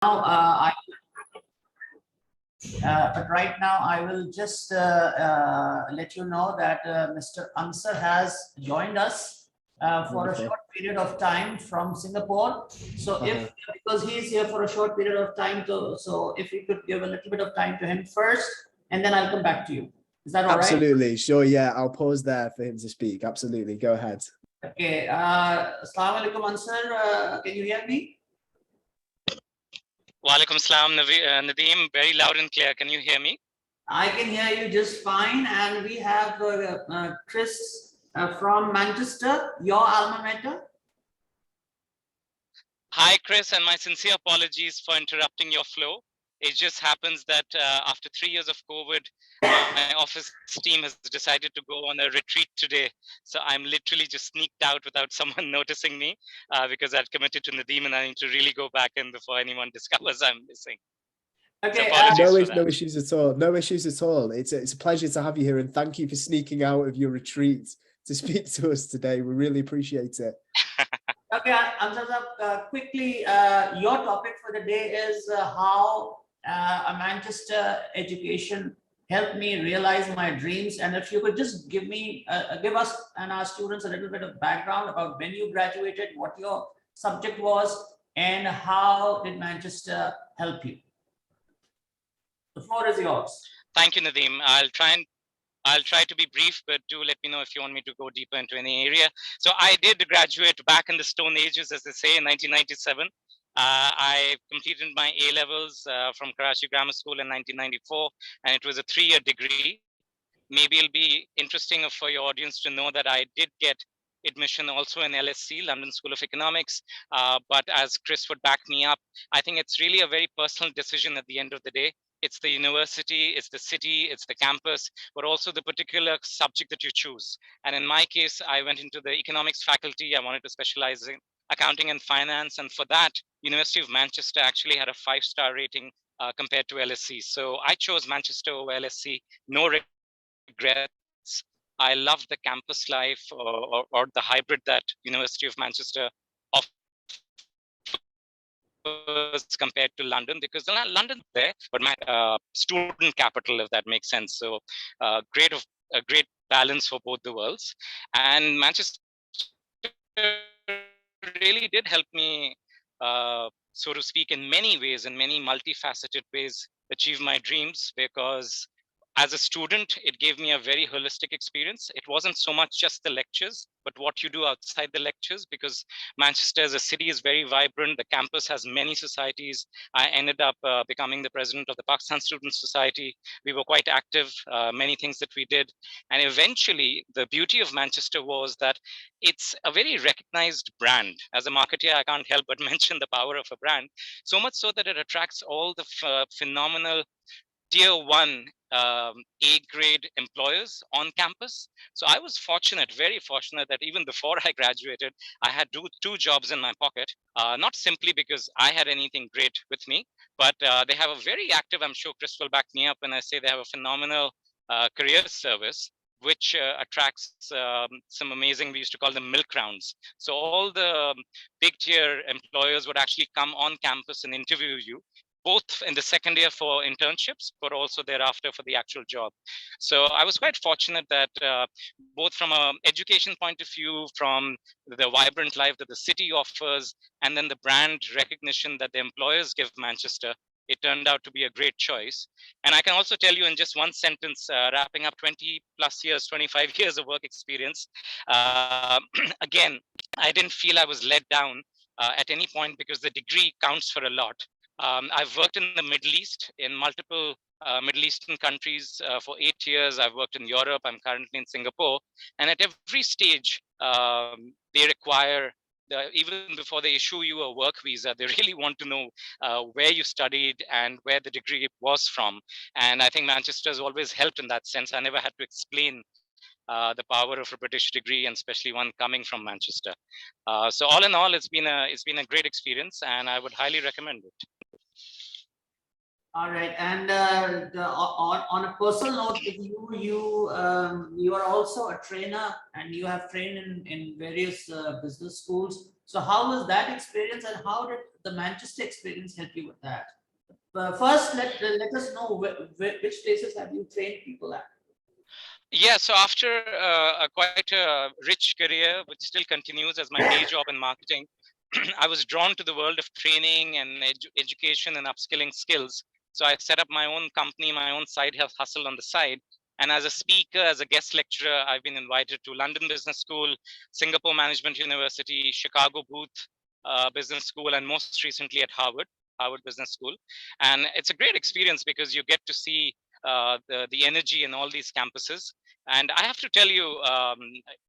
now, but right now I will just let you know that Mr. Ansar has joined us for a short period of time from Singapore. So if, because he's here for a short period of time, so if we could give a little bit of time to him first, and then I'll come back to you. Is that all right? Absolutely, sure, yeah, I'll pause there for him to speak. Absolutely, go ahead. Okay, Assalamu alaikum, Ansar, can you hear me? Walaikum salam, Nadeem, very loud and clear. Can you hear me? I can hear you just fine. And we have Chris from Manchester, your alma mater. Hi, Chris, and my sincere apologies for interrupting your flow. It just happens that after 3 years of COVID, my office team has decided to go on a retreat today. So I'm literally just sneaked out without someone noticing me because I'd committed to Nadeem and I need to really go back in before anyone discovers I'm missing. Okay, so no issues at all. No issues at all. It's a pleasure to have you here, and thank you for sneaking out of your retreat to speak to us today. We really appreciate it. Okay, Ansar, quickly, your topic for the day is how a Manchester education helped me realize my dreams. And if you could just give me, give us and our students a little bit of background about when you graduated, what your subject was, and how did Manchester help you? The floor is yours. Thank you, Nadeem. I'll try to be brief, but do let me know if you want me to go deeper into any area. So I did graduate back in the Stone Ages, as they say, in 1997. I completed my A-levels from Karachi Grammar School in 1994, and it was a 3-year degree. Maybe it'll be interesting for your audience to know that I did get admission also in LSE, London School of Economics. But as Chris would back me up, I think it's really a very personal decision at the end of the day. It's the university, it's the city, it's the campus, but also the particular subject that you choose. And in my case, I went into the economics faculty. I wanted to specialize in accounting and finance. And for that, University of Manchester actually had a 5-star rating compared to LSE. So I chose Manchester over LSE, no regrets. I love the campus life or the hybrid that University of Manchester offers compared to London, because London there, but my student capital, if that makes sense. So a great balance for both the worlds. And Manchester really did help me, so to speak, in many ways, in many multifaceted ways, achieve my dreams, because as a student, it gave me a very holistic experience. It wasn't so much just the lectures, but what you do outside the lectures, because Manchester as a city is very vibrant. The campus has many societies. I ended up becoming the president of the Pakistan Student Society. We were quite active, many things that we did. And eventually, the beauty of Manchester was that it's a very recognized brand. As a marketer, I can't help but mention the power of a brand, so much so that it attracts all the phenomenal tier 1 A-grade employers on campus. So I was fortunate, very fortunate, that even before I graduated, I had two jobs in my pocket, not simply because I had anything great with me, but they have a very active, I'm sure Chris will back me up when I say they have a phenomenal career service, which attracts some amazing, we used to call them milk rounds. So all the big tier employers would actually come on campus and interview you, both in the second year for internships, but also thereafter for the actual job. So I was quite fortunate that both from an education point of view, from the vibrant life that the city offers, and then the brand recognition that the employers give Manchester, it turned out to be a great choice. And I can also tell you in just one sentence, wrapping up 20 plus years, 25 years of work experience, again, I didn't feel I was let down at any point, because the degree counts for a lot. I've worked in the Middle East, in multiple Middle Eastern countries for 8 years. I've worked in Europe. I'm currently in Singapore. And at every stage, they require, even before they issue you a work visa, they really want to know where you studied and where the degree was from. And I think Manchester has always helped in that sense. I never had to explain the power of a British degree, and especially one coming from Manchester. So all in all, it's been a great experience, and I would highly recommend it. All right, and on a personal note, you are also a trainer, and you have trained in various business schools. So how was that experience, and how did the Manchester experience help you with that? First, let us know which places have you trained people at? Yeah, so after a quite a rich career, which still continues as my day job in marketing, I was drawn to the world of training and education and upskilling skills. So I set up my own company, my own side hustle on the side. And as a speaker, as a guest lecturer, I've been invited to London Business School, Singapore Management University, Chicago Booth Business School, and most recently at Harvard Business School. And it's a great experience because you get to see the energy in all these campuses. And I have to tell you,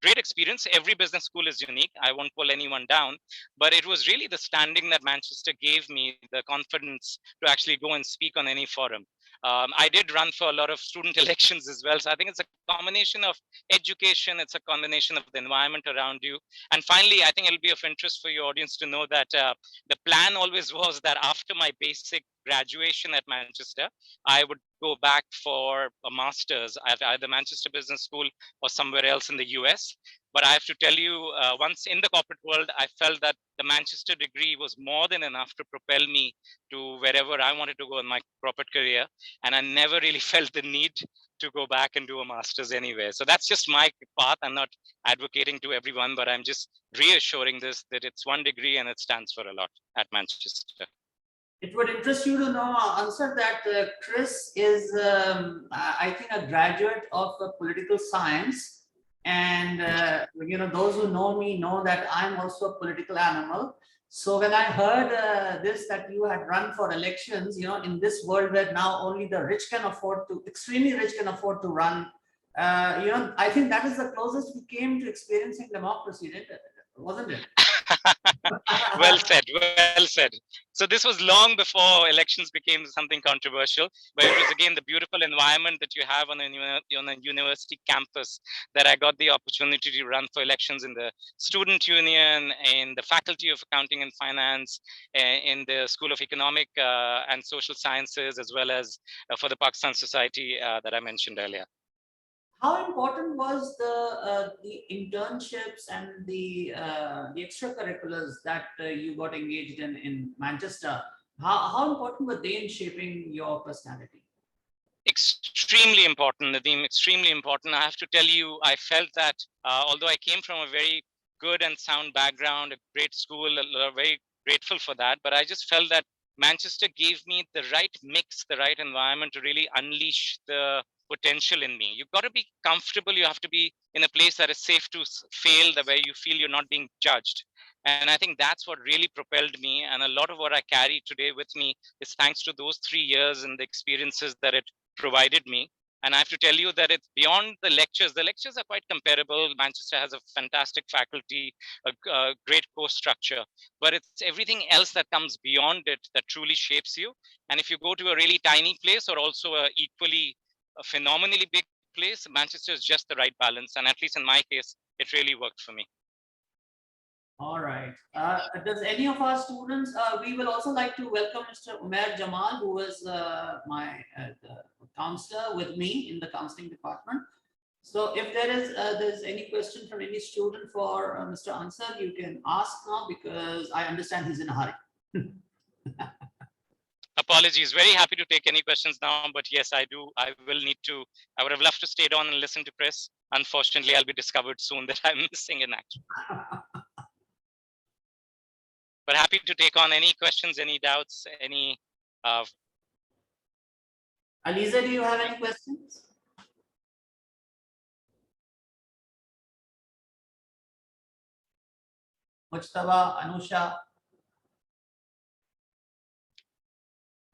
great experience. Every business school is unique. I won't pull anyone down, but it was really the standing that Manchester gave me, the confidence to actually go and speak on any forum. I did run for a lot of student elections as well. So I think it's a combination of education, it's a combination of the environment around you. And finally, I think it'll be of interest for your audience to know that the plan always was that after my basic graduation at Manchester, I would go back for a master's at either Manchester Business School or somewhere else in the US. But I have to tell you, once in the corporate world, I felt that the Manchester degree was more than enough to propel me to wherever I wanted to go in my corporate career. And I never really felt the need to go back and do a master's anywhere. So that's just my path. I'm not advocating to everyone, but I'm just reassuring this that it's one degree and it stands for a lot at Manchester. It would interest you to know, answer that Chris is, I think, a graduate of political science. And, those who know me know that I'm also a political animal. So when I heard this, that you had run for elections, in this world where now only the rich can afford to, extremely rich can afford to run, I think that is the closest we came to experiencing democracy, wasn't it? Well said, well said. So this was long before elections became something controversial, but it was again the beautiful environment that you have on a university campus that I got the opportunity to run for elections in the student union, in the faculty of accounting and finance, in the School of Economic and Social Sciences, as well as for the Pakistan Society that I mentioned earlier. How important was the internships and the extracurriculars that you got engaged in Manchester? How important were they in shaping your personality? Extremely important, Nadeem, extremely important. I have to tell you, I felt that although I came from a very good and sound background, a great school, very grateful for that, but I just felt that Manchester gave me the right mix, the right environment to really unleash the potential in me. You've got to be comfortable. You have to be in a place that is safe to fail, the way you feel you're not being judged. And I think that's what really propelled me. And a lot of what I carry today with me is thanks to those 3 years and the experiences that it provided me. And I have to tell you that it's beyond the lectures. The lectures are quite comparable. Manchester has a fantastic faculty, a great course structure, but it's everything else that comes beyond it that truly shapes you. And if you go to a really tiny place or also a equally phenomenally big place, Manchester is just the right balance. And at least in my case, it really worked for me. All right. Does any of our students, we will also like to welcome Mr. Umair Jamal, who is my counselor with me in the counseling department. So if there's any question from any student for Mr. Ansar, you can ask now because I understand he's in a hurry. Apologies, very happy to take any questions now, but yes, I would have loved to stay on and listen to Chris. Unfortunately, I'll be discovered soon that I'm missing in action. But happy to take on any questions, any doubts, any. Aliza, do you have any questions? Mujtaba, Anusha.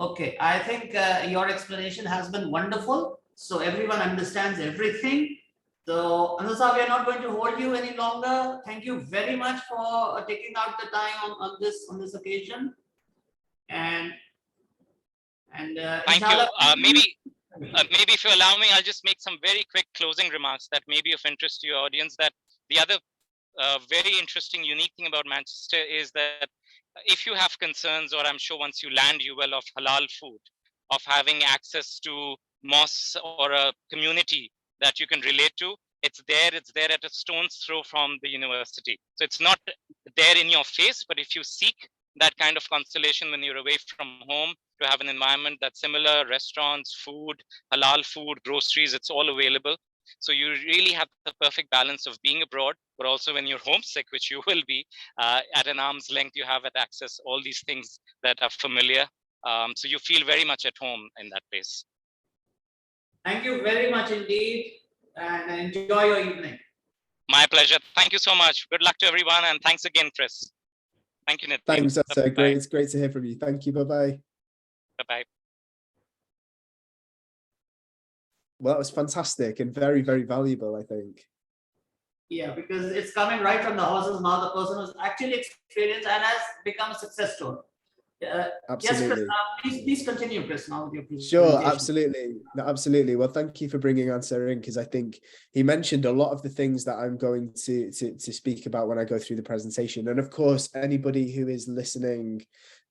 Okay, I think your explanation has been wonderful. So everyone understands everything. So Anusa, we are not going to hold you any longer. Thank you very much for taking out the time on this occasion. And thank you. Maybe if you allow me, I'll just make some very quick closing remarks that may be of interest to your audience. That the other very interesting, unique thing about Manchester is that if you have concerns, or I'm sure once you land, you will, of halal food, of having access to mosques or a community that you can relate to, it's there at a stone's throw from the university. So it's not there in your face, but if you seek that kind of constellation when you're away from home, to have an environment that's similar, restaurants, food, halal food, groceries, it's all available. So you really have the perfect balance of being abroad, but also when you're homesick, which you will be, at an arm's length, you have at access all these things that are familiar. So you feel very much at home in that place. Thank you very much indeed, and enjoy your evening. My pleasure. Thank you so much. Good luck to everyone. And thanks again, Chris. Thank you, Nitin. Thanks, that's Bye-bye. great. It's great to hear from you. Thank you. Bye-bye. Bye-bye. Well, that was fantastic and very, very valuable, I think. Yeah, because it's coming right from the horse's mouth, the person who's actually experienced and has become a success story. Yes, Chris, Absolutely. please continue, Chris, now with your presentation. Sure, absolutely. No, absolutely. Well, thank you for bringing Ansar in, because I think he mentioned a lot of the things that I'm going to speak about when I go through the presentation. And of course, anybody who is listening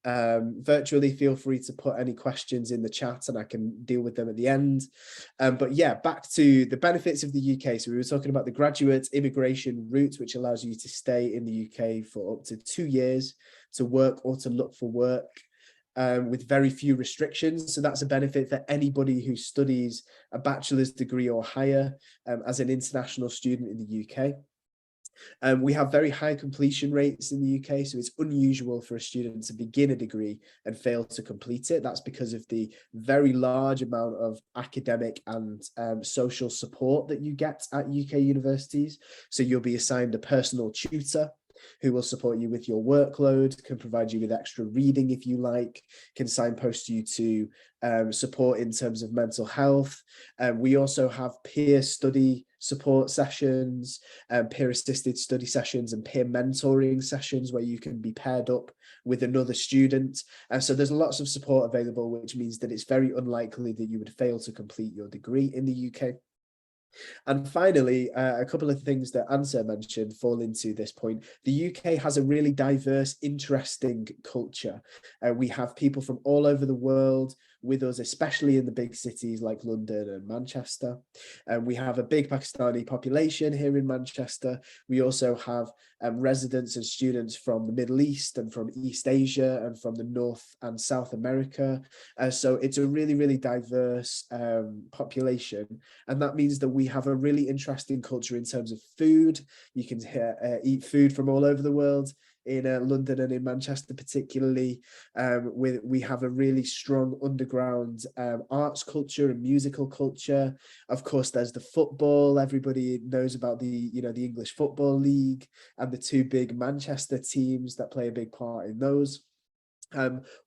virtually, feel free to put any questions in the chat and I can deal with them at the end. But yeah, back to the benefits of the UK. So we were talking about the graduate immigration route, which allows you to stay in the UK for up to 2 years to work or to look for work with very few restrictions. So that's a benefit for anybody who studies a bachelor's degree or higher as an international student in the UK. We have very high completion rates in the UK, so it's unusual for a student to begin a degree and fail to complete it. That's because of the very large amount of academic and social support that you get at UK universities. So you'll be assigned a personal tutor who will support you with your workload, can provide you with extra reading if you like, can signpost you to support in terms of mental health. We also have peer study support sessions, peer assisted study sessions and peer mentoring sessions where you can be paired up with another student. So there's lots of support available, which means that it's very unlikely that you would fail to complete your degree in the UK. And finally, a couple of things that Ansar mentioned fall into this point. The UK has a really diverse, interesting culture. We have people from all over the world with us, especially in the big cities like London and Manchester. And we have a big Pakistani population here in Manchester. We also have residents and students from the Middle East and from East Asia and from the North and South America. So it's a really, really diverse population. And that means that we have a really interesting culture in terms of food. You can eat food from all over the world. In London and in Manchester particularly, we have a really strong underground arts culture and musical culture. Of course, there's the football. Everybody knows about the English Football League and the two big Manchester teams that play a big part in those.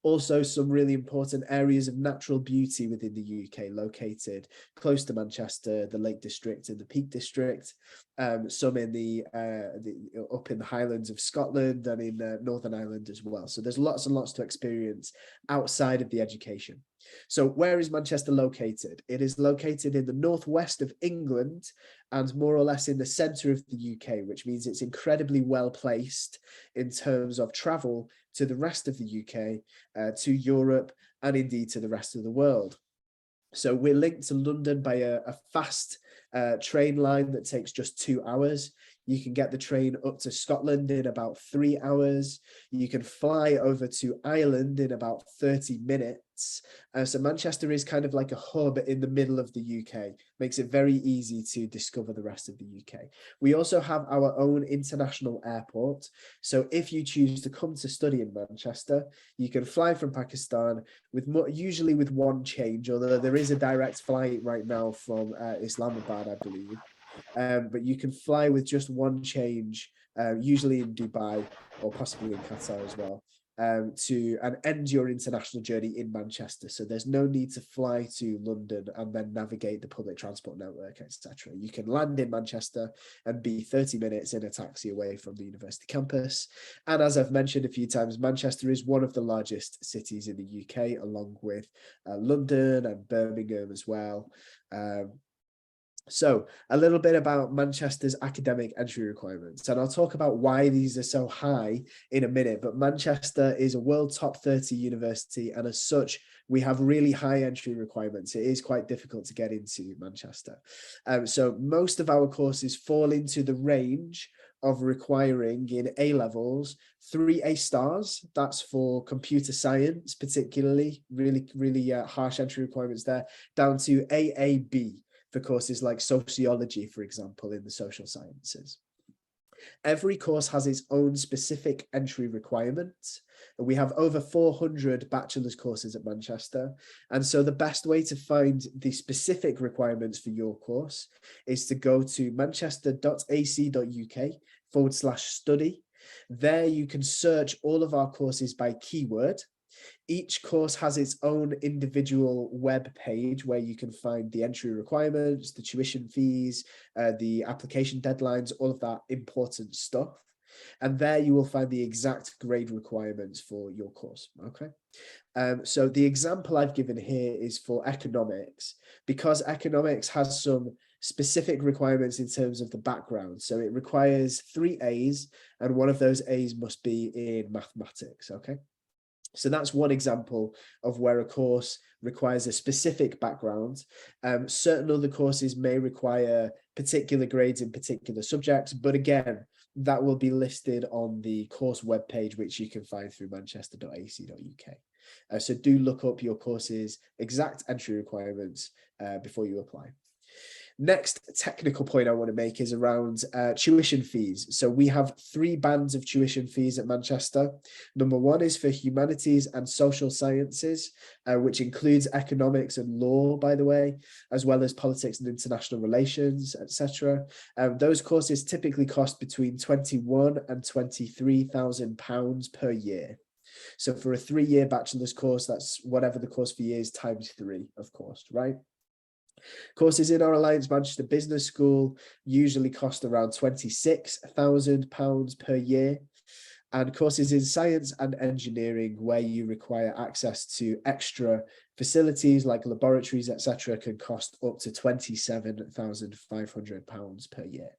Also some really important areas of natural beauty within the UK located close to Manchester, the Lake District and the Peak District, some in the up in the Highlands of Scotland and in Northern Ireland as well. So there's lots and lots to experience outside of the education. So where is Manchester located? It is located in the northwest of England and more or less in the centre of the UK, which means it's incredibly well placed in terms of travel to the rest of the UK, to Europe, and indeed to the rest of the world. So we're linked to London by a fast train line that takes just 2 hours. You can get the train up to Scotland in about 3 hours. You can fly over to Ireland in about 30 minutes. So Manchester is kind of like a hub in the middle of the UK, makes it very easy to discover the rest of the UK. We also have our own international airport. So if you choose to come to study in Manchester, you can fly from Pakistan usually with one change, although there is a direct flight right now from Islamabad, I believe. But you can fly with just one change, usually in Dubai or possibly in Qatar as well, and end your international journey in Manchester. So there's no need to fly to London and then navigate the public transport network, etc. You can land in Manchester and be 30 minutes in a taxi away from the university campus. And as I've mentioned a few times, Manchester is one of the largest cities in the UK, along with London and Birmingham as well. So a little bit about Manchester's academic entry requirements, and I'll talk about why these are so high in a minute, but Manchester is a world top 30 university, and as such, we have really high entry requirements. It is quite difficult to get into Manchester. So most of our courses fall into the range of requiring in A levels 3 A stars. That's for computer science, particularly, really harsh entry requirements there, down to AAB for courses like sociology, for example, in the social sciences. Every course has its own specific entry requirements. We have over 400 bachelor's courses at Manchester. And so the best way to find the specific requirements for your course is to go to manchester.ac.uk/study. There you can search all of our courses by keyword. Each course has its own individual web page where you can find the entry requirements, the tuition fees, the application deadlines, all of that important stuff. And there you will find the exact grade requirements for your course, okay? So the example I've given here is for economics, because economics has some specific requirements in terms of the background. So it requires 3 A's, and one of those A's must be in mathematics, okay? So that's one example of where a course requires a specific background. Certain other courses may require particular grades in particular subjects, but again, that will be listed on the course webpage, which you can find through manchester.ac.uk. So do look up your course's exact entry requirements before you apply. Next technical point I want to make is around tuition fees. So we have 3 bands of tuition fees at Manchester. Number 1 is for humanities and social sciences, which includes economics and law, by the way, as well as politics and international relations, etc. Those courses typically cost between £21,000 and £23,000 per year. So for a 3-year bachelor's course, that's whatever the course fee is times 3, of course, right? Courses in our Alliance Manchester Business School usually cost around £26,000 per year. And courses in science and engineering, where you require access to extra facilities like laboratories, etc., can cost up to £27,500 per year.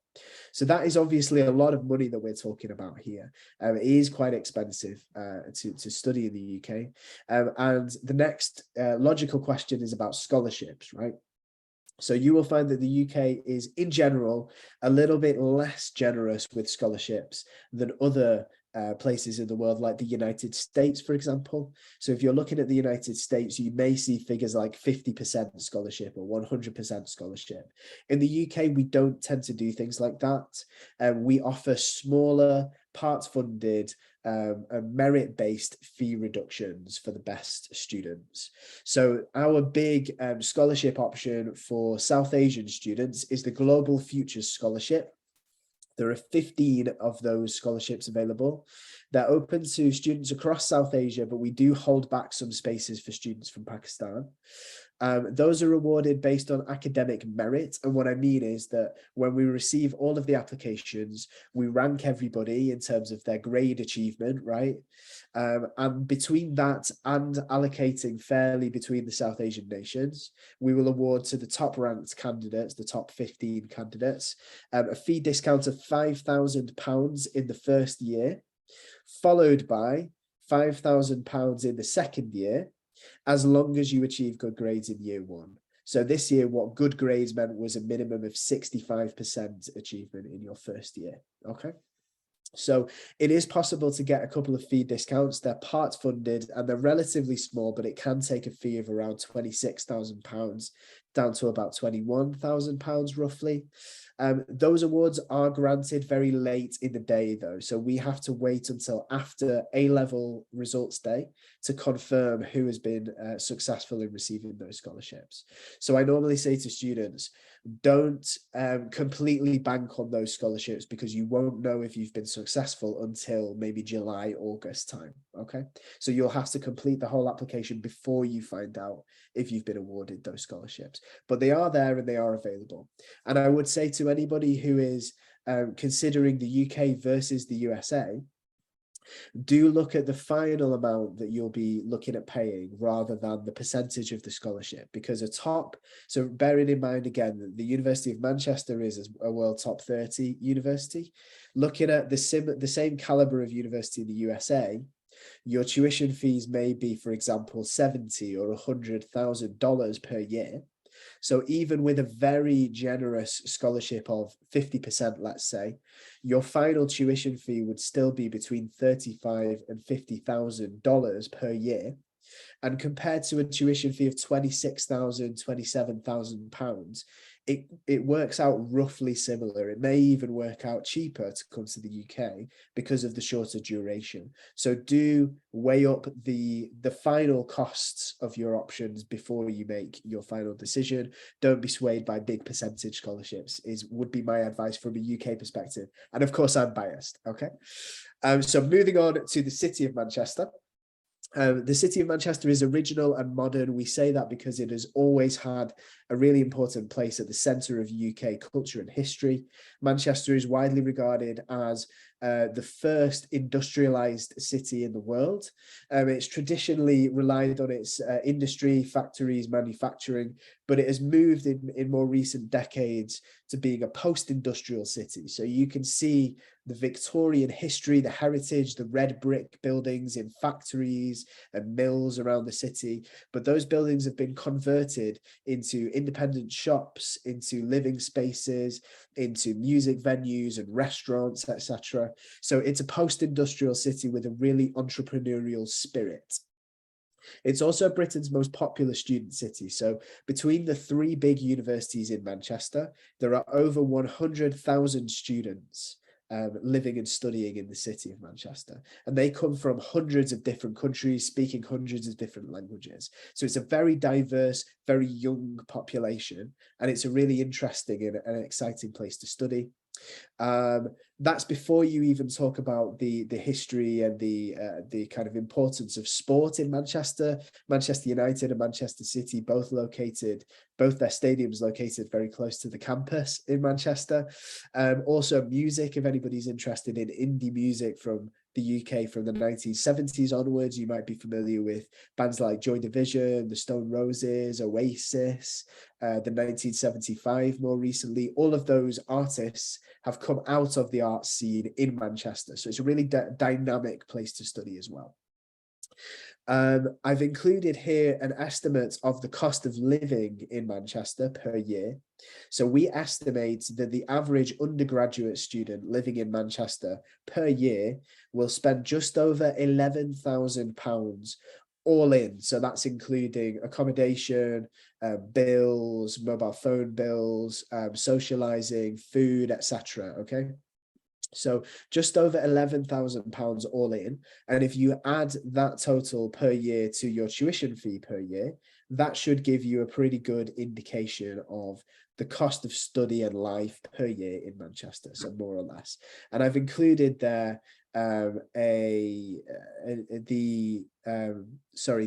So that is obviously a lot of money that we're talking about here. It is quite expensive to study in the UK. And the next logical question is about scholarships, right? So you will find that the UK is, in general, a little bit less generous with scholarships than other places in the world, like the United States, for example. So if you're looking at the United States, you may see figures like 50% scholarship or 100% scholarship. In the UK, we don't tend to do things like that. We offer smaller, part-funded, merit-based fee reductions for the best students. So our big scholarship option for South Asian students is the Global Futures Scholarship. There are 15 of those scholarships available. They're open to students across South Asia, but we do hold back some spaces for students from Pakistan. Those are awarded based on academic merit. And what I mean is that when we receive all of the applications, we rank everybody in terms of their grade achievement, right? And between that and allocating fairly between the South Asian nations, we will award to the top ranked candidates, the top 15 candidates, a fee discount of £5,000 in the first year, followed by £5,000 in the second year, as long as you achieve good grades in year 1. So this year, what good grades meant was a minimum of 65% achievement in your first year, okay? So it is possible to get a couple of fee discounts. They're part funded and they're relatively small, but it can take a fee of around £26,000 down to about £21,000 roughly. Those awards are granted very late in the day though. So we have to wait until after A-level results day to confirm who has been successful in receiving those scholarships. So I normally say to students, don't completely bank on those scholarships, because you won't know if you've been successful until maybe July, August time, okay? So you'll have to complete the whole application before you find out if you've been awarded those scholarships. But they are there and they are available. And I would say to anybody who is considering the UK versus the USA, do look at the final amount that you'll be looking at paying rather than the percentage of the scholarship, because so bearing in mind again that the University of Manchester is a world top 30 university, looking at the same caliber of university in the USA, your tuition fees may be, for example, $70,000 or $100,000 per year. So even with a very generous scholarship of 50%, let's say, your final tuition fee would still be between $35,000 and $50,000 per year. And compared to a tuition fee of £26,000, £27,000, it works out roughly similar. It may even work out cheaper to come to the UK because of the shorter duration. So do weigh up the final costs of your options before you make your final decision. Don't be swayed by big percentage scholarships would be my advice from a UK perspective. And of course, I'm biased. Okay. So moving on to the city of Manchester. The city of Manchester is original and modern. We say that because it has always had a really important place at the centre of UK culture and history. Manchester is widely regarded as the first industrialized city in the world. It's traditionally relied on its industry, factories, manufacturing, but it has moved in more recent decades to being a post-industrial city. So you can see the Victorian history, the heritage, the red brick buildings in factories and mills around the city. But those buildings have been converted into independent shops, into living spaces, into music venues and restaurants, etc. So it's a post-industrial city with a really entrepreneurial spirit. It's also Britain's most popular student city. So between the three big universities in Manchester, there are over 100,000 students living and studying in the city of Manchester. And they come from hundreds of different countries, speaking hundreds of different languages. So it's a very diverse, very young population. And it's a really interesting and an exciting place to study. That's before you even talk about the history and the kind of importance of sport in Manchester. Manchester United and Manchester City both their stadiums located very close to the campus in Manchester. Also music, if anybody's interested in indie music from the UK from the 1970s onwards, you might be familiar with bands like Joy Division, the Stone Roses, Oasis, the 1975 more recently. All of those artists have come out of the art scene in Manchester. So it's a really dynamic place to study as well. I've included here an estimate of the cost of living in Manchester per year. So we estimate that the average undergraduate student living in Manchester per year will spend just over £11,000 all in. So that's including accommodation, bills, mobile phone bills, socializing, food, etc. Okay. So just over £11,000 all in. And if you add that total per year to your tuition fee per year, that should give you a pretty good indication of the cost of study and life per year in Manchester, so more or less. And I've included there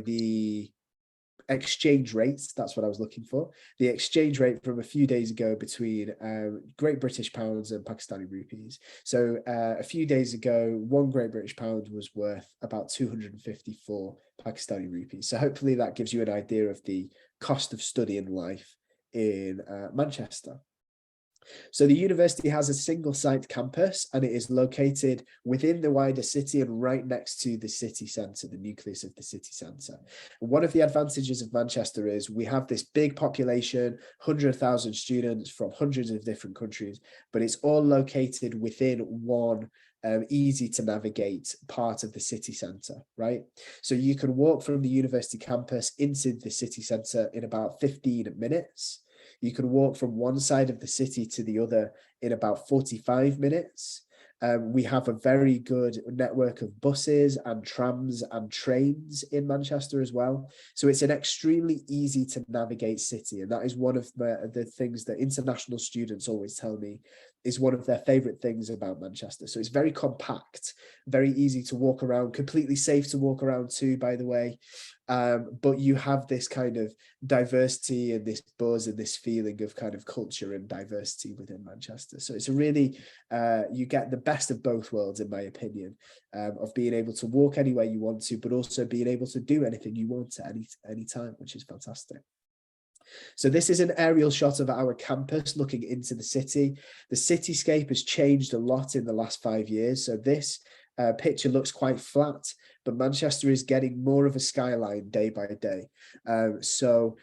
the exchange rates. That's what I was looking for. The exchange rate from a few days ago between Great British pounds and Pakistani rupees. So a few days ago, one Great British pound was worth about 254 Pakistani rupees. So hopefully that gives you an idea of the cost of study and life in Manchester. So the university has a single site campus, and it is located within the wider city and right next to the city centre, the nucleus of the city centre. One of the advantages of Manchester is we have this big population, 100,000 students from hundreds of different countries, but it's all located within one easy to navigate part of the city centre, right? So you can walk from the university campus into the city centre in about 15 minutes. You can walk from one side of the city to the other in about 45 minutes. We have a very good network of buses and trams and trains in Manchester as well. So it's an extremely easy to navigate city. And that is one of the things that international students always tell me is one of their favorite things about Manchester. So it's very compact, very easy to walk around, completely safe to walk around too, by the way. But you have this kind of diversity and this buzz and this feeling of kind of culture and diversity within Manchester. So it's a really, you get the best of both worlds, in my opinion, of being able to walk anywhere you want to, but also being able to do anything you want at any time, which is fantastic. So this is an aerial shot of our campus looking into the city. The cityscape has changed a lot in the last 5 years. So this picture looks quite flat, but Manchester is getting more of a skyline day by day. So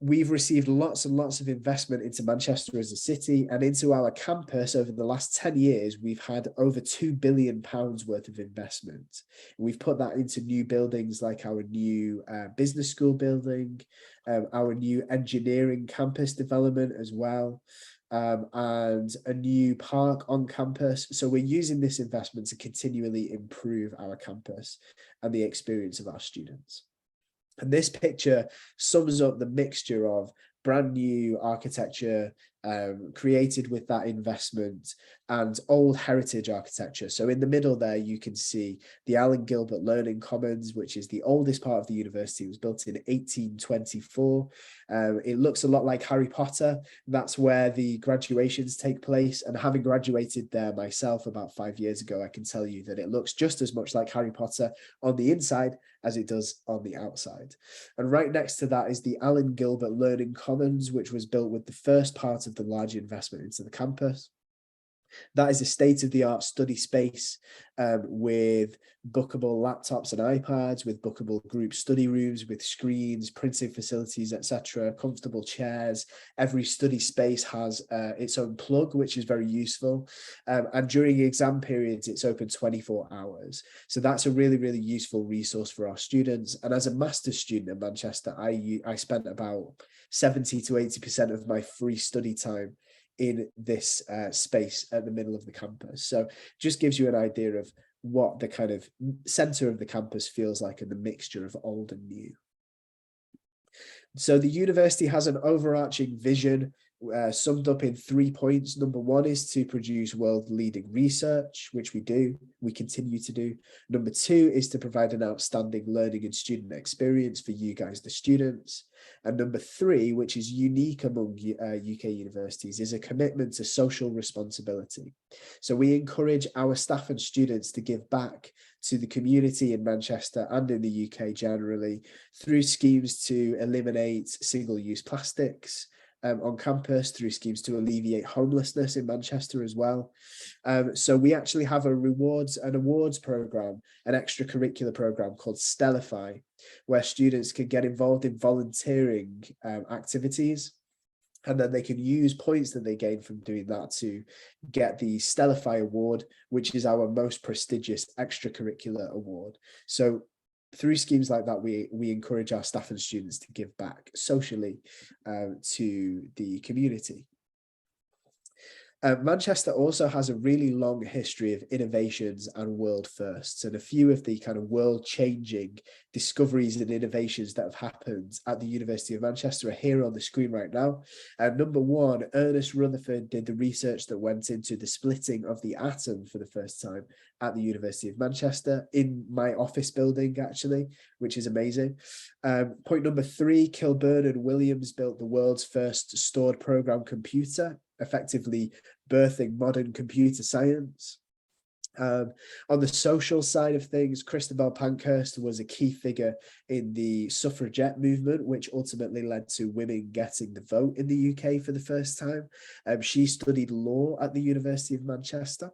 we've received lots and lots of investment into Manchester as a city and into our campus. Over the last 10 years, we've had over £2 billion worth of investment. We've put that into new buildings like our new business school building, our new engineering campus development as well, and a new park on campus. So we're using this investment to continually improve our campus and the experience of our students. And this picture sums up the mixture of brand new architecture created with that investment and old heritage architecture. So in the middle there, you can see the Alan Gilbert Learning Commons, which is the oldest part of the university. It was built in 1824. It looks a lot like Harry Potter. That's where the graduations take place. And having graduated there myself about 5 years ago, I can tell you that it looks just as much like Harry Potter on the inside as it does on the outside. And right next to that is the Alan Gilbert Learning Commons, which was built with the first part of the large investment into the campus. That is a state-of-the-art study space with bookable laptops and iPads, with bookable group study rooms, with screens, printing facilities, etc., comfortable chairs. Every study space has its own plug, which is very useful. And during exam periods, it's open 24 hours. So that's a really, really useful resource for our students. And as a master's student in Manchester, I spent about 70 to 80% of my free study time in this space at the middle of the campus. So just gives you an idea of what the kind of center of the campus feels like in the mixture of old and new. So the university has an overarching vision summed up in 3 points. Number one is to produce world-leading research, which we continue to do. Number two is to provide an outstanding learning and student experience for you guys, the students. And number three, which is unique among UK universities, is a commitment to social responsibility. So we encourage our staff and students to give back to the community in Manchester and in the UK generally through schemes to eliminate single-use plastics on campus, through schemes to alleviate homelessness in Manchester as well. So we actually have a rewards and awards program, an extracurricular program called Stellify, where students can get involved in volunteering activities. And then they can use points that they gain from doing that to get the Stellify Award, which is our most prestigious extracurricular award. So through schemes like that, we encourage our staff and students to give back socially to the community. Manchester also has a really long history of innovations and world firsts, and a few of the kind of world-changing discoveries and innovations that have happened at the University of Manchester are here on the screen right now. Number one, Ernest Rutherford did the research that went into the splitting of the atom for the first time at the University of Manchester, in my office building, actually, which is amazing. Point number three, Kilburn and Williams built the world's first stored program computer, effectively birthing modern computer science. On the social side of things, Christabel Pankhurst was a key figure in the suffragette movement, which ultimately led to women getting the vote in the UK for the first time. She studied law at the University of Manchester.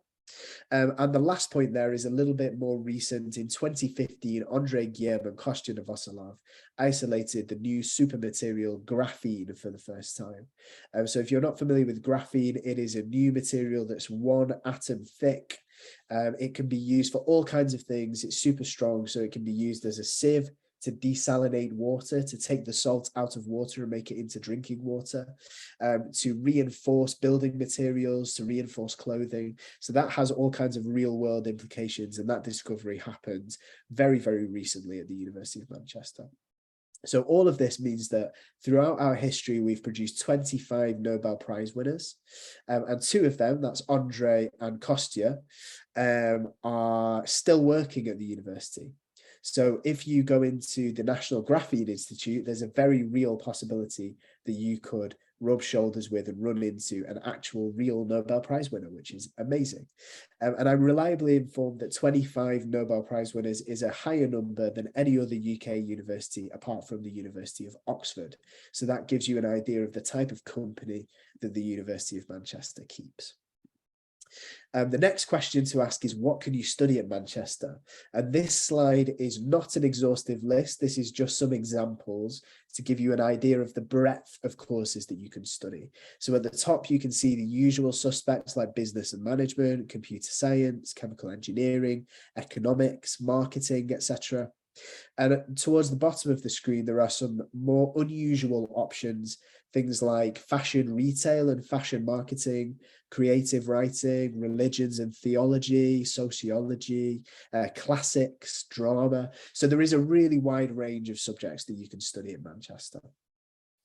And the last point there is a little bit more recent. In 2015, Andrei Guillaume and Kostya Novoselov isolated the new supermaterial graphene for the first time. So if you're not familiar with graphene, it is a new material that's 1 atom thick. It can be used for all kinds of things. It's super strong, so it can be used as a sieve to desalinate water, to take the salt out of water and make it into drinking water, to reinforce building materials, to reinforce clothing. So that has all kinds of real world implications, and that discovery happened very, very recently at the University of Manchester. So all of this means that throughout our history, we've produced 25 Nobel Prize winners, and 2 of them, that's Andrei and Kostya, are still working at the university. So if you go into the National Graphene Institute, there's a very real possibility that you could rub shoulders with and run into an actual real Nobel Prize winner, which is amazing. And I'm reliably informed that 25 Nobel Prize winners is a higher number than any other UK university apart from the University of Oxford. So that gives you an idea of the type of company that the University of Manchester keeps. The next question to ask is, what can you study at Manchester? And this slide is not an exhaustive list. This is just some examples to give you an idea of the breadth of courses that you can study. So at the top, you can see the usual suspects like business and management, computer science, chemical engineering, economics, marketing, etc. And towards the bottom of the screen, there are some more unusual options, things like fashion retail and fashion marketing, creative writing, religions and theology, sociology, classics, drama. So there is a really wide range of subjects that you can study at Manchester.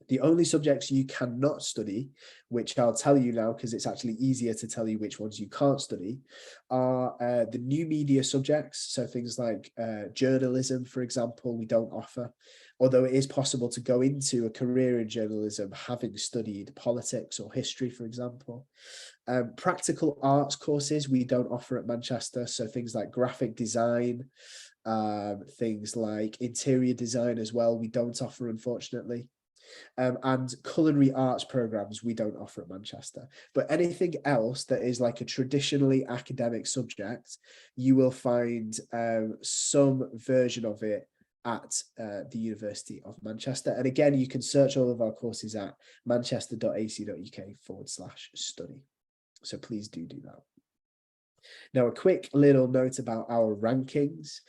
The only subjects you cannot study, which I'll tell you now because it's actually easier to tell you which ones you can't study, are the new media subjects. So things like journalism, for example, we don't offer, although it is possible to go into a career in journalism having studied politics or history, for example. Practical arts courses we don't offer at Manchester. So things like graphic design, things like interior design as well, we don't offer, unfortunately. And culinary arts programs we don't offer at Manchester. But anything else that is like a traditionally academic subject, you will find some version of it at the University of Manchester. And again, you can search all of our courses at manchester.ac.uk/study. So please do that. Now, a quick little note about our rankings.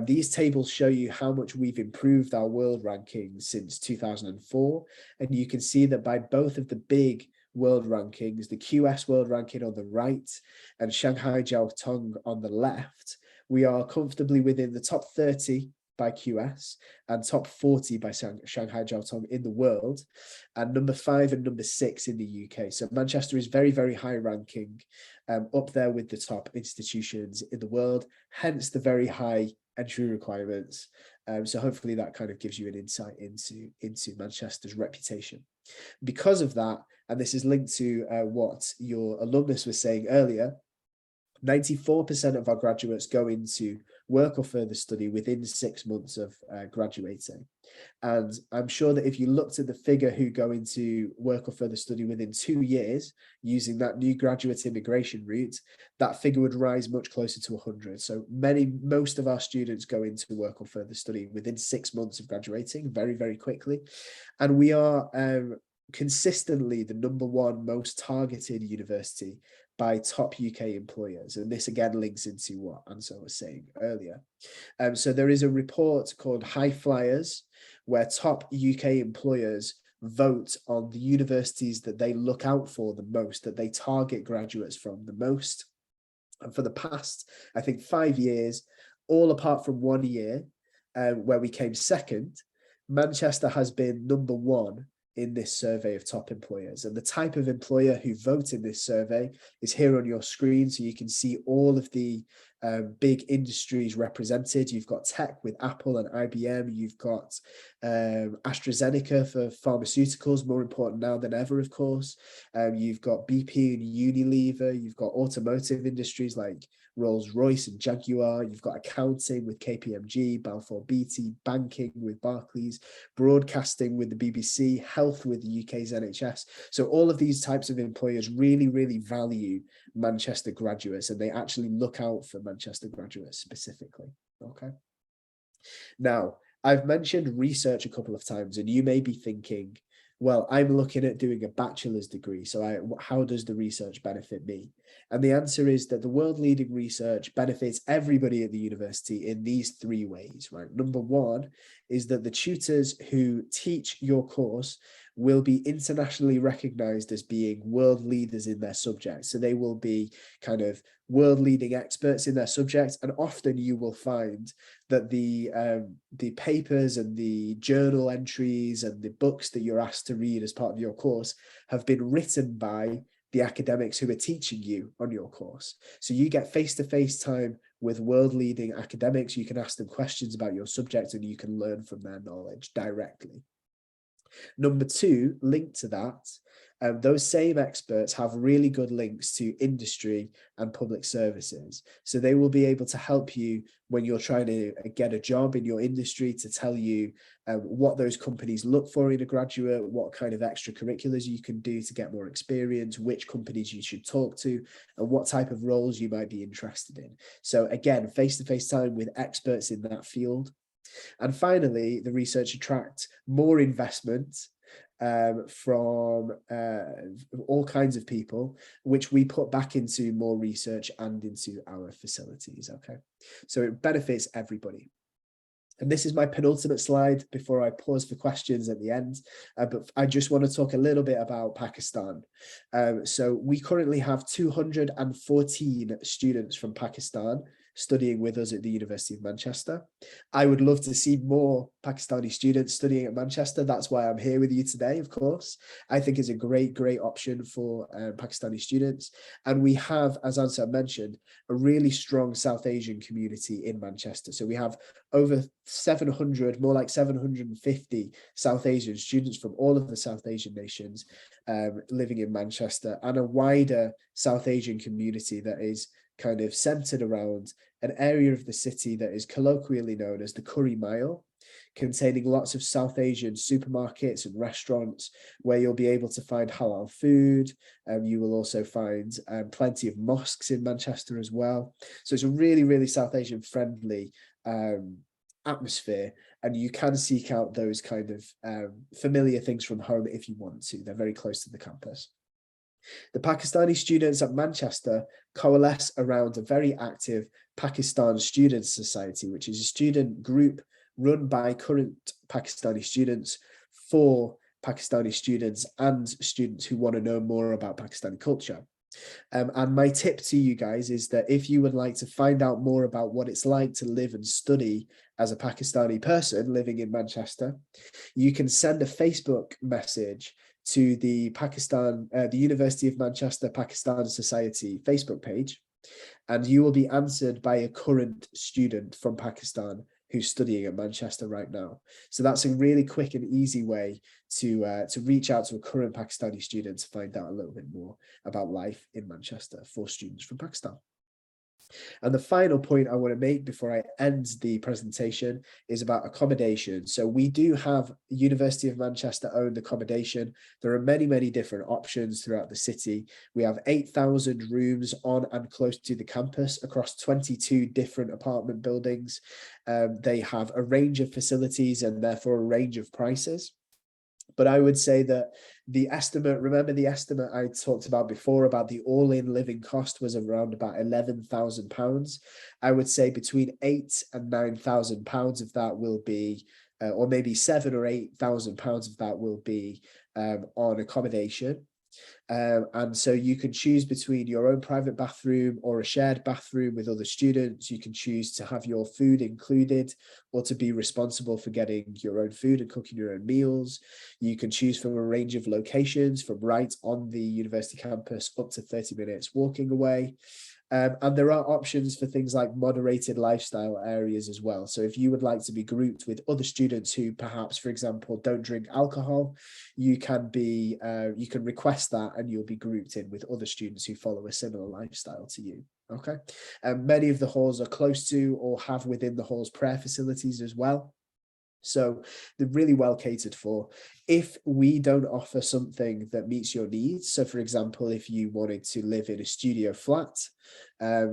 These tables show you how much we've improved our world rankings since 2004. And you can see that by both of the big world rankings, the QS world ranking on the right and Shanghai Jiao Tong on the left, we are comfortably within the top 30 by QS and top 40 by Shanghai Jiao Tong in the world, and number 5 and number 6 in the UK. So Manchester is very, very high ranking, up there with the top institutions in the world, hence the very high entry requirements. So hopefully that kind of gives you an insight into Manchester's reputation. Because of that, and this is linked to what your alumnus was saying earlier, 94% of our graduates go into work or further study within 6 months of graduating. And I'm sure that if you looked at the figure who go into work or further study within 2 years, using that new graduate immigration route, that figure would rise much closer to 100. So most of our students go into work or further study within 6 months of graduating, very, very quickly. And we are consistently the #1 most targeted university by top UK employers. And this again links into what Ansel was saying earlier. So there is a report called High Flyers, where top UK employers vote on the universities that they look out for the most, that they target graduates from the most. And for the past, I think 5 years, all apart from 1 year, where we came second, Manchester has been #1 in this survey of top employers. And the type of employer who vote in this survey is here on your screen. So you can see all of the big industries represented. You've got tech with Apple and IBM. You've got AstraZeneca for pharmaceuticals, more important now than ever, of course. You've got BP and Unilever. You've got automotive industries like Rolls-Royce and Jaguar. You've got accounting with KPMG, Balfour Beatty, banking with Barclays, broadcasting with the BBC, health with the UK's NHS. So all of these types of employers really, really value Manchester graduates, and they actually look out for Manchester graduates specifically. Okay. Now, I've mentioned research a couple of times, and you may be thinking, well, I'm looking at doing a bachelor's degree, so how does the research benefit me? And the answer is that the world-leading research benefits everybody at the university in these 3 ways, right? #1 is that the tutors who teach your course will be internationally recognized as being world leaders in their subject. So they will be kind of world-leading experts in their subject, and often you will find that the papers and the journal entries and the books that you're asked to read as part of your course have been written by the academics who are teaching you on your course. So you get face-to-face time with world-leading academics. You can ask them questions about your subject and you can learn from their knowledge directly. Number two, linked to that, those same experts have really good links to industry and public services. So they will be able to help you when you're trying to get a job in your industry, to tell you what those companies look for in a graduate, what kind of extracurriculars you can do to get more experience, which companies you should talk to, and what type of roles you might be interested in. So again, face-to-face time with experts in that field. And finally, the research attracts more investment from all kinds of people, which we put back into more research and into our facilities. Okay, so it benefits everybody. And this is my penultimate slide before I pause for questions at the end. But I just want to talk a little bit about Pakistan. So we currently have 214 students from Pakistan studying with us at the University of Manchester. I would love to see more Pakistani students studying at Manchester. That's why I'm here with you today, of course. I think it's a great option for Pakistani students. And we have, as Ansar mentioned, a really strong South Asian community in Manchester. So we have over 700, more like 750 South Asian students from all of the South Asian nations living in Manchester, and a wider South Asian community that is kind of centered around an area of the city that is colloquially known as the Curry Mile, containing lots of South Asian supermarkets and restaurants where you'll be able to find halal food. You will also find plenty of mosques in Manchester as well. So it's a really South Asian friendly atmosphere, and you can seek out those kind of familiar things from home if you want to. They're very close to the campus. The Pakistani students at Manchester coalesce around a very active Pakistan Students Society, which is a student group run by current Pakistani students for Pakistani students and students who want to know more about Pakistani culture. And my tip to you guys is that if you would like to find out more about what it's like to live and study as a Pakistani person living in Manchester, you can send a Facebook message to the University of Manchester Pakistan Society Facebook page, and you will be answered by a current student from Pakistan who's studying at Manchester right now. So that's a really quick and easy way to reach out to a current Pakistani student to find out a little bit more about life in Manchester for students from Pakistan. And the final point I want to make before I end the presentation is about accommodation. So we do have University of Manchester owned accommodation. There are many different options throughout the city. We have 8,000 rooms on and close to the campus across 22 different apartment buildings. They have a range of facilities and therefore a range of prices. But I would say that the estimate, remember the estimate I talked about before about the all-in living cost was around about £11,000. I would say between £8,000 and £9,000 of that will be, or maybe £7,000 or £8,000 of that will be on accommodation. And so you can choose between your own private bathroom or a shared bathroom with other students. You can choose to have your food included or to be responsible for getting your own food and cooking your own meals. You can choose from a range of locations from right on the university campus up to 30 minutes walking away. And there are options for things like moderated lifestyle areas as well. So if you would like to be grouped with other students who perhaps, for example, don't drink alcohol, you can request that and you'll be grouped in with other students who follow a similar lifestyle to you. Okay. Many of the halls are close to or have within the halls prayer facilities as well. So they're really well catered for. If we don't offer something that meets your needs, so for example, if you wanted to live in a studio flat,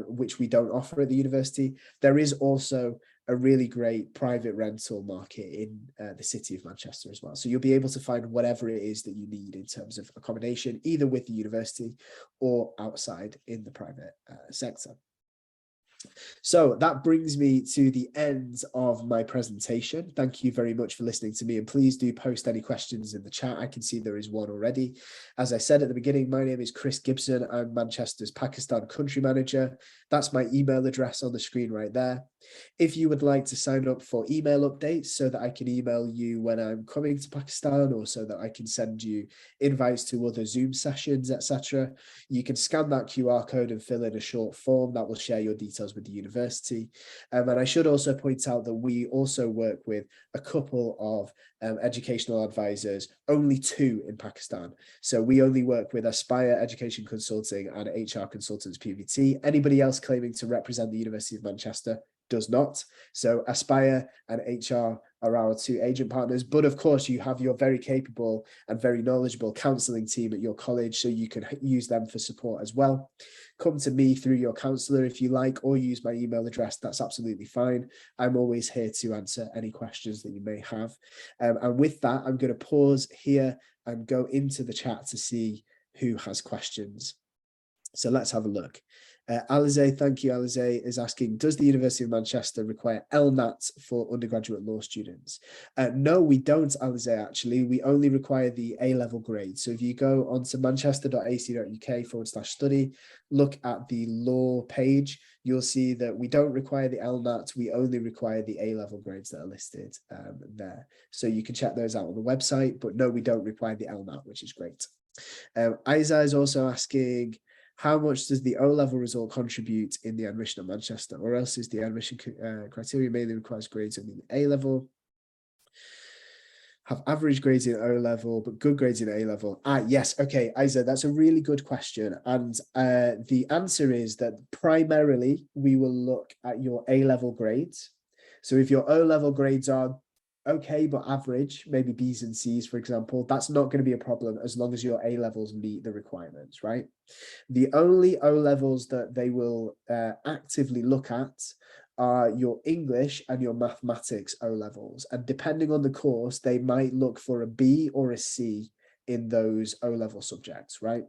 which we don't offer at the university, there is also a really great private rental market in the city of Manchester as well. So you'll be able to find whatever it is that you need in terms of accommodation, either with the university or outside in the private sector. So that brings me to the end of my presentation. Thank you very much for listening to me, and please do post any questions in the chat. I can see there is one already. As I said at the beginning, my name is Chris Gibson. I'm Manchester's Pakistan Country Manager. That's my email address on the screen right there. If you would like to sign up for email updates so that I can email you when I'm coming to Pakistan, or so that I can send you invites to other Zoom sessions, etc., you can scan that QR code and fill in a short form that will share your details with the university. And I should also point out that we also work with a couple of educational advisors, only 2 in Pakistan. So we only work with Aspire Education Consulting and HR Consultants PVT. Anybody else claiming to represent the University of Manchester does not. So Aspire and HR are our 2 agent partners, but of course you have your very capable and very knowledgeable counselling team at your college, so you can use them for support as well. Come to me through your counsellor if you like, or use my email address. That's absolutely fine. I'm always here to answer any questions that you may have. And with that, I'm going to pause here and go into the chat to see who has questions. So let's have a look. Alize, thank you. Alize is asking, does the University of Manchester require LNAT for undergraduate law students? No, we don't, Alize, actually. We only require the A-level grade. So if you go onto manchester.ac.uk/study, look at the law page, you'll see that we don't require the LNAT. We only require the A-level grades that are listed there. So you can check those out on the website, but no, we don't require the LNAT, which is great. Isa is also asking, how much does the O-level result contribute in the admission at Manchester, or else is the admission criteria mainly requires grades only in A-level? Have average grades in O-level, but good grades in A-level? Yes, okay, Isa, that's a really good question. And the answer is that primarily we will look at your A-level grades. So if your O-level grades are okay, but average, maybe B's and C's, for example, that's not going to be a problem as long as your A-levels meet the requirements, right? The only O-levels that they will actively look at are your English and your mathematics O-levels. And depending on the course, they might look for a B or a C in those O-level subjects, right?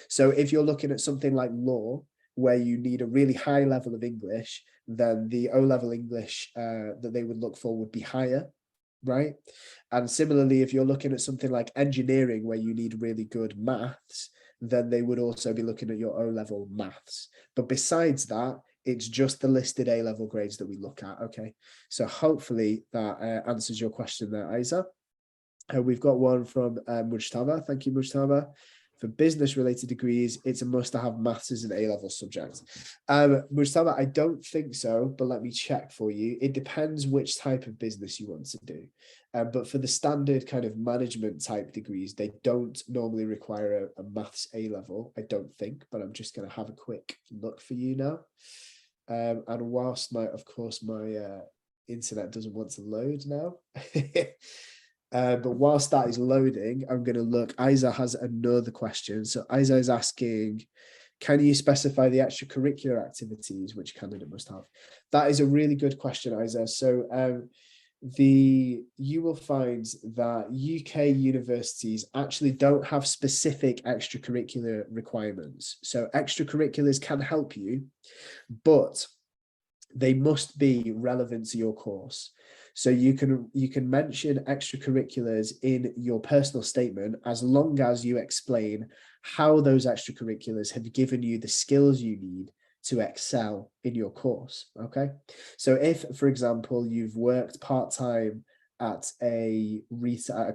So if you're looking at something like law, where you need a really high level of English, then the O-level English that they would look for would be higher, right? And similarly, if you're looking at something like engineering, where you need really good maths, then they would also be looking at your O-level maths. But besides that, it's just the listed A-level grades that we look at, okay? So hopefully that answers your question there, Isa. We've got one from Mujtaba. Thank you, Mujtaba. For business-related degrees, it's a must to have maths as an A-level subject. Mujtaba, I don't think so, but let me check for you. It depends which type of business you want to do. But for the standard kind of management type degrees, they don't normally require a maths A-level, I don't think, but I'm just going to have a quick look for you now. And whilst of course, my internet doesn't want to load now. But whilst that is loading, I'm going to look. Isa has another question. So Isa is asking, can you specify the extracurricular activities which a candidate must have? That is a really good question, Isa. So you will find that UK universities actually don't have specific extracurricular requirements. So extracurriculars can help you, but they must be relevant to your course. So you can mention extracurriculars in your personal statement as long as you explain how those extracurriculars have given you the skills you need to excel in your course, okay? So if, for example, you've worked part-time at a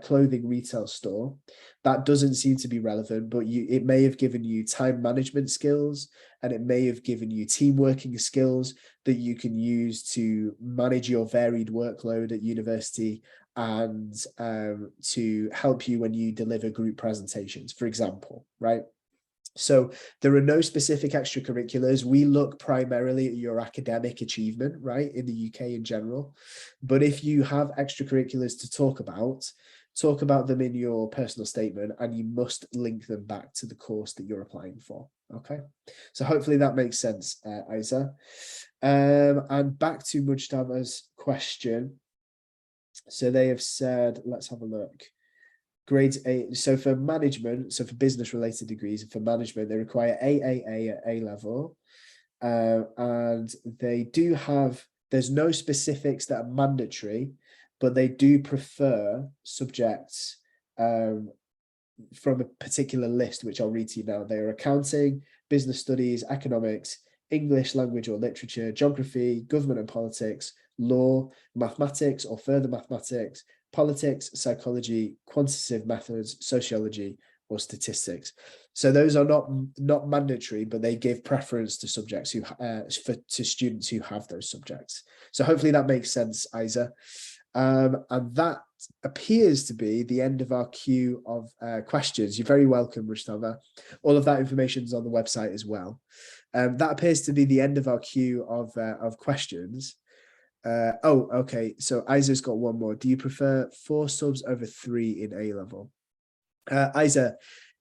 clothing retail store, that doesn't seem to be relevant, but it may have given you time management skills, and it may have given you team working skills that you can use to manage your varied workload at university and to help you when you deliver group presentations, for example, right? So there are no specific extracurriculars. We look primarily at your academic achievement, right, in the UK in general. But if you have extracurriculars to talk about them in your personal statement, and you must link them back to the course that you're applying for, okay? So hopefully that makes sense, Isa. And back to Mujtaba's question. So they have said, let's have a look. Grades A, so for management, so for business related degrees, for management, they require AAA at A level. And they do have, there's no specifics that are mandatory, but they do prefer subjects from a particular list, which I'll read to you now. They are accounting, business studies, economics, English language or literature, geography, government and politics, law, mathematics or further mathematics, politics, psychology, quantitative methods, sociology, or statistics. So those are not mandatory, but they give preference to subjects to students who have those subjects. So hopefully that makes sense, Isa. And that appears to be the end of our queue of questions. You're very welcome, Rushtava. All of that information is on the website as well. That appears to be the end of our queue of questions. Oh, okay. So Isa's got one more. Do you prefer 4 subs over 3 in A level? Isa,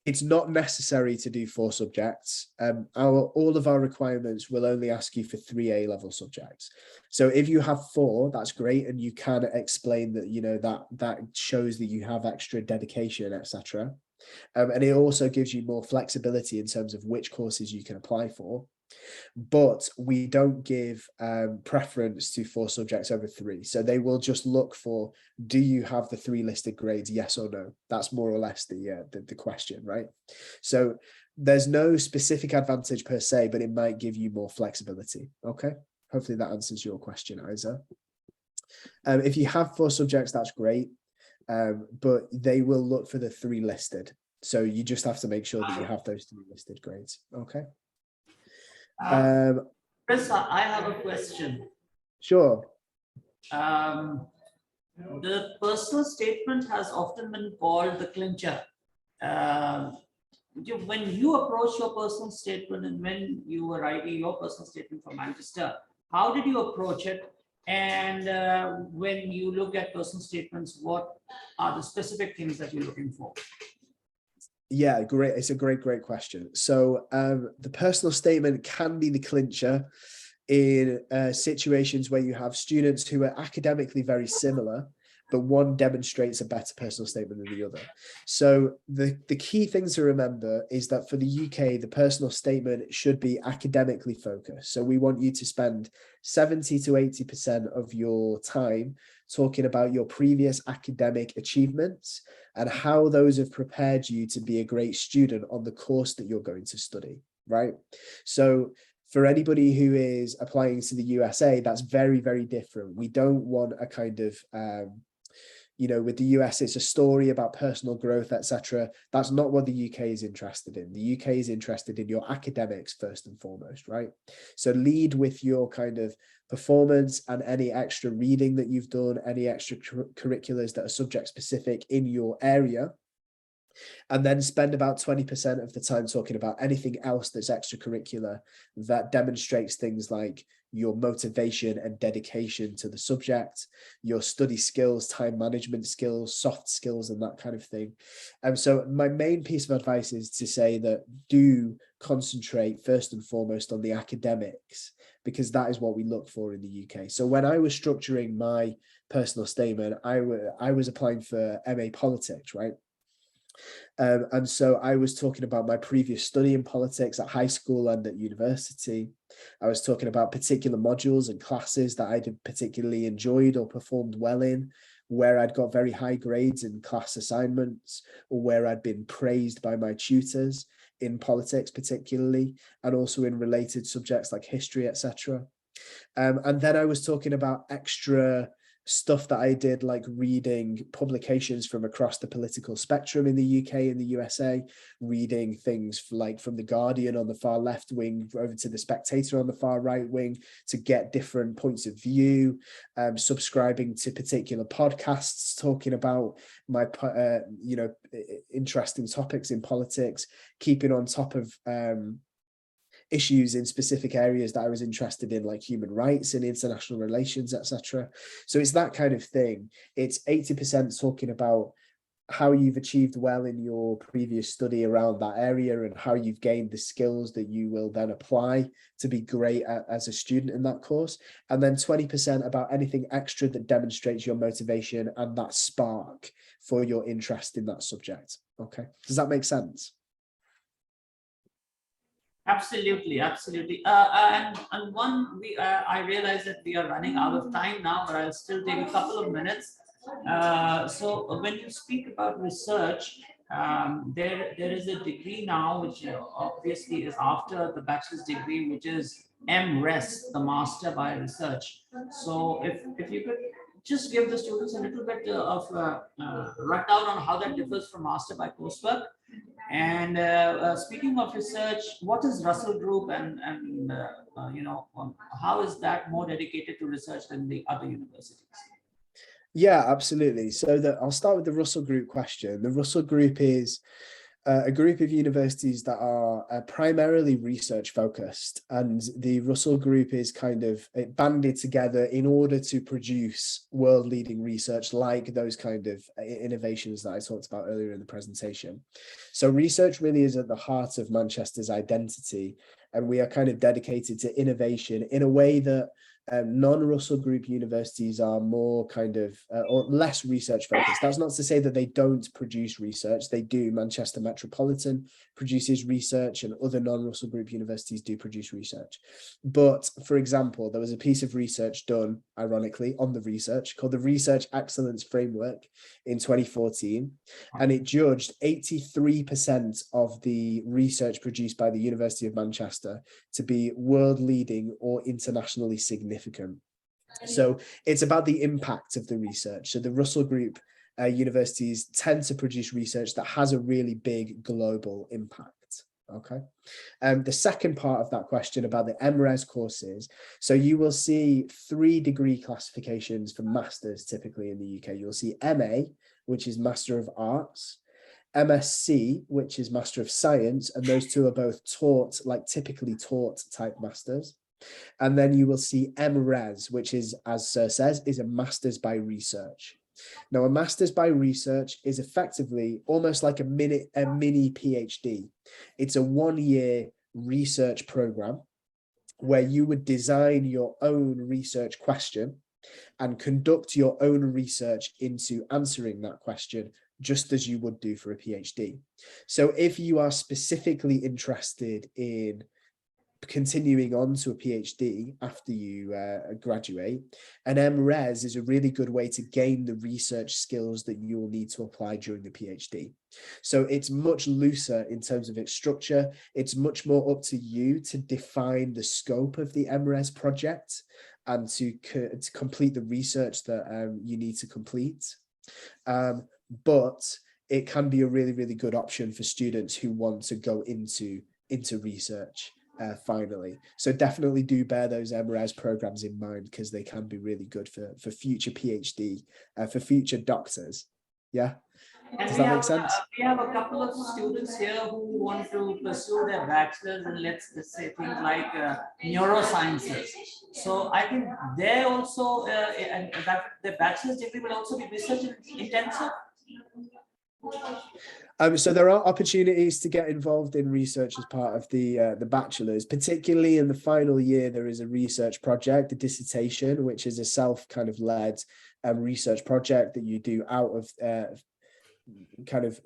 it's not necessary to do 4 subjects. All of our requirements will only ask you for 3 A-level subjects. So if you have 4, that's great, and you can explain that, you know, that shows that you have extra dedication, etc. And it also gives you more flexibility in terms of which courses you can apply for. But we don't give preference to 4 subjects over 3. So they will just look for, do you have the 3 listed grades, yes or no? That's more or less the question, right? So there's no specific advantage per se, but it might give you more flexibility. Okay, hopefully that answers your question, Isa. If you have 4 subjects, that's great, but they will look for the 3 listed. So you just have to make sure that you have those 3 listed grades. Okay. Chris, I have a question. Sure. The personal statement has often been called the clincher. When you approach your personal statement and when you were writing your personal statement for Manchester, how did you approach it? And when you look at personal statements, what are the specific things that you're looking for? Yeah, great. It's a great question. So the personal statement can be the clincher in situations where you have students who are academically very similar, but one demonstrates a better personal statement than the other. So the key thing to remember is that for the UK, the personal statement should be academically focused. So we want you to spend 70 to 80% of your time talking about your previous academic achievements and how those have prepared you to be a great student on the course that you're going to study, right? So for anybody who is applying to the USA, that's very, very different. We don't want a kind of, you know, with the US, it's a story about personal growth, etc. That's not what the UK is interested in. The UK is interested in your academics first and foremost, right? So lead with your kind of performance and any extra reading that you've done, any extra curriculars that are subject specific in your area. And then spend about 20% of the time talking about anything else that's extracurricular that demonstrates things like your motivation and dedication to the subject, your study skills, time management skills, soft skills, and that kind of thing. So my main piece of advice is to say that do concentrate first and foremost on the academics, because that is what we look for in the UK. So when I was structuring my personal statement, I was applying for MA Politics, right? And so I was talking about my previous study in politics at high school and at university. I was talking about particular modules and classes that I'd particularly enjoyed or performed well in, where I'd got very high grades in class assignments, or where I'd been praised by my tutors in politics particularly, and also in related subjects like history, etc. And then I was talking about extra stuff that I did, like reading publications from across the political spectrum in the UK and the USA, reading things like from The Guardian on the far left wing over to The Spectator on the far right wing to get different points of view, subscribing to particular podcasts talking about my, interesting topics in politics, keeping on top of issues in specific areas that I was interested in, like human rights and international relations, etc. So it's that kind of thing. It's 80% talking about how you've achieved well in your previous study around that area and how you've gained the skills that you will then apply to be great as a student in that course. And then 20% about anything extra that demonstrates your motivation and that spark for your interest in that subject. Okay, does that make sense? Absolutely. And I realize that we are running out of time now, but I'll still take a couple of minutes. So when you speak about research, there is a degree now, which obviously is after the bachelor's degree, which is MRes, the Master by Research. So if you could just give the students a little bit of rundown on how that differs from Master by Coursework. And speaking of research, what is Russell Group, and how is that more dedicated to research than the other universities? Yeah, absolutely. So I'll start with the Russell Group question. The Russell Group is a group of universities that are primarily research focused, and the Russell Group is kind of banded together in order to produce world leading research like those kind of innovations that I talked about earlier in the presentation. So research really is at the heart of Manchester's identity, and we are kind of dedicated to innovation in a way that non-Russell Group universities are more kind of or less research focused. That's not to say that they don't produce research. They do. Manchester Metropolitan produces research, and other non-Russell Group universities do produce research. But for example, there was a piece of research done, ironically, on the research called the Research Excellence Framework in 2014, and it judged 83% of the research produced by the University of Manchester to be world leading or internationally significant. So it's about the impact of the research. So the Russell Group universities tend to produce research that has a really big global impact. Okay. The second part of that question about the MRes courses. So you will see 3 degree classifications for masters typically in the UK. You'll see MA, which is Master of Arts, MSc, which is Master of Science, and those two are both taught, like typically taught type masters. And then you will see MRes, which is, as Sir says, is a Masters by Research. Now, a Masters by Research is effectively almost like a mini PhD. It's a 1-year research program where you would design your own research question and conduct your own research into answering that question, just as you would do for a PhD. So if you are specifically interested in continuing on to a PhD after you graduate, an MRes is a really good way to gain the research skills that you will need to apply during the PhD. So it's much looser in terms of its structure. It's much more up to you to define the scope of the MRes project and to complete the research that you need to complete. But it can be a really, really good option for students who want to go into research. Finally, so definitely do bear those MRes programs in mind, because they can be really good for future PhD, for future doctors. Yeah, and does that make sense? We have a couple of students here who want to pursue their bachelor's in, let's say, things like neurosciences. So I think they also, and that the bachelor's degree will also be research intensive. So there are opportunities to get involved in research as part of the bachelor's, particularly in the final year. There is a research project, a dissertation, which is a self kind of led research project that you do out of kind of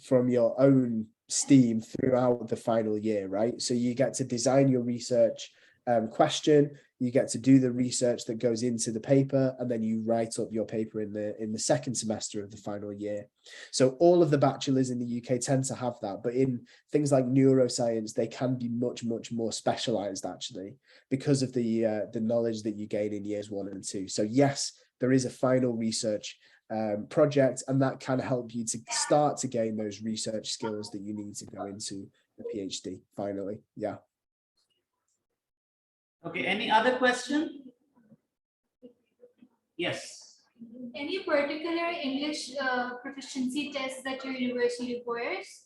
from your own steam throughout the final year, right? So you get to design your research question, you get to do the research that goes into the paper, and then you write up your paper in the second semester of the final year. So all of the bachelors in the UK tend to have that, but in things like neuroscience, they can be much more specialized actually, because of the knowledge that you gain in years 1 and 2. So yes, there is a final research project, and that can help you to start to gain those research skills that you need to go into the PhD finally. Yeah. Okay, any other question? Yes. Any particular English proficiency tests that your university requires?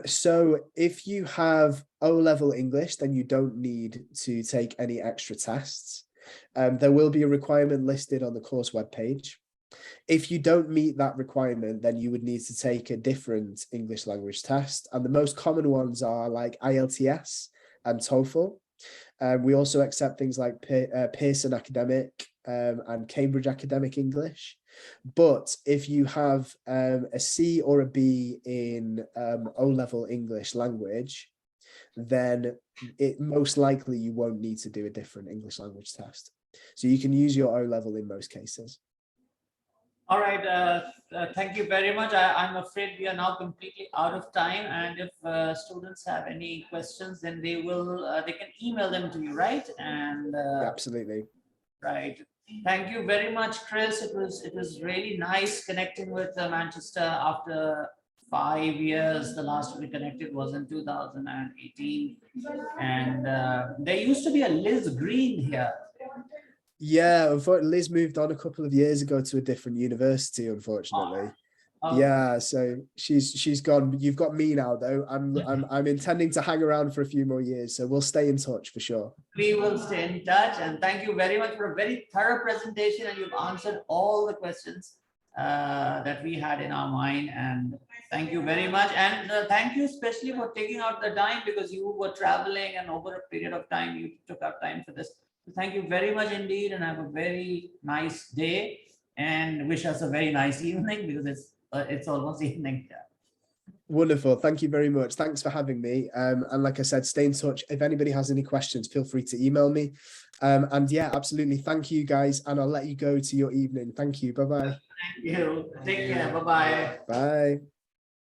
So if you have O-level English, then you don't need to take any extra tests. There will be a requirement listed on the course webpage. If you don't meet that requirement, then you would need to take a different English language test. And the most common ones are like IELTS and TOEFL. We also accept things like Pearson Academic and Cambridge Academic English. But if you have a C or a B in O-level English language, then most likely you won't need to do a different English language test. So you can use your O-level in most cases. All right, thank you very much. I'm afraid we are now completely out of time, and if students have any questions, then they can email them to you, right? And Absolutely. right. Thank you very much, Chris. It was really nice connecting with Manchester after 5 years. The last we connected was in 2018, and there used to be a Liz Green here. Yeah, unfortunately, Liz moved on a couple of years ago to a different university, unfortunately. Yeah, so she's gone. You've got me now, though. I'm intending to hang around for a few more years, so we'll stay in touch for sure. We will stay in touch, and thank you very much for a very thorough presentation, and you've answered all the questions that we had in our mind. And thank you very much, and thank you especially for taking out the time, because you were traveling and over a period of time you took out time for this. So thank you very much indeed, and have a very nice day, and wish us a very nice evening, because it's almost evening. Wonderful. Thank you very much. Thanks for having me. And like I said, stay in touch. If anybody has any questions, feel free to email me. And yeah, absolutely. Thank you, guys. And I'll let you go to your evening. Thank you. Bye-bye. Thank you. Take care. Bye-bye. Bye.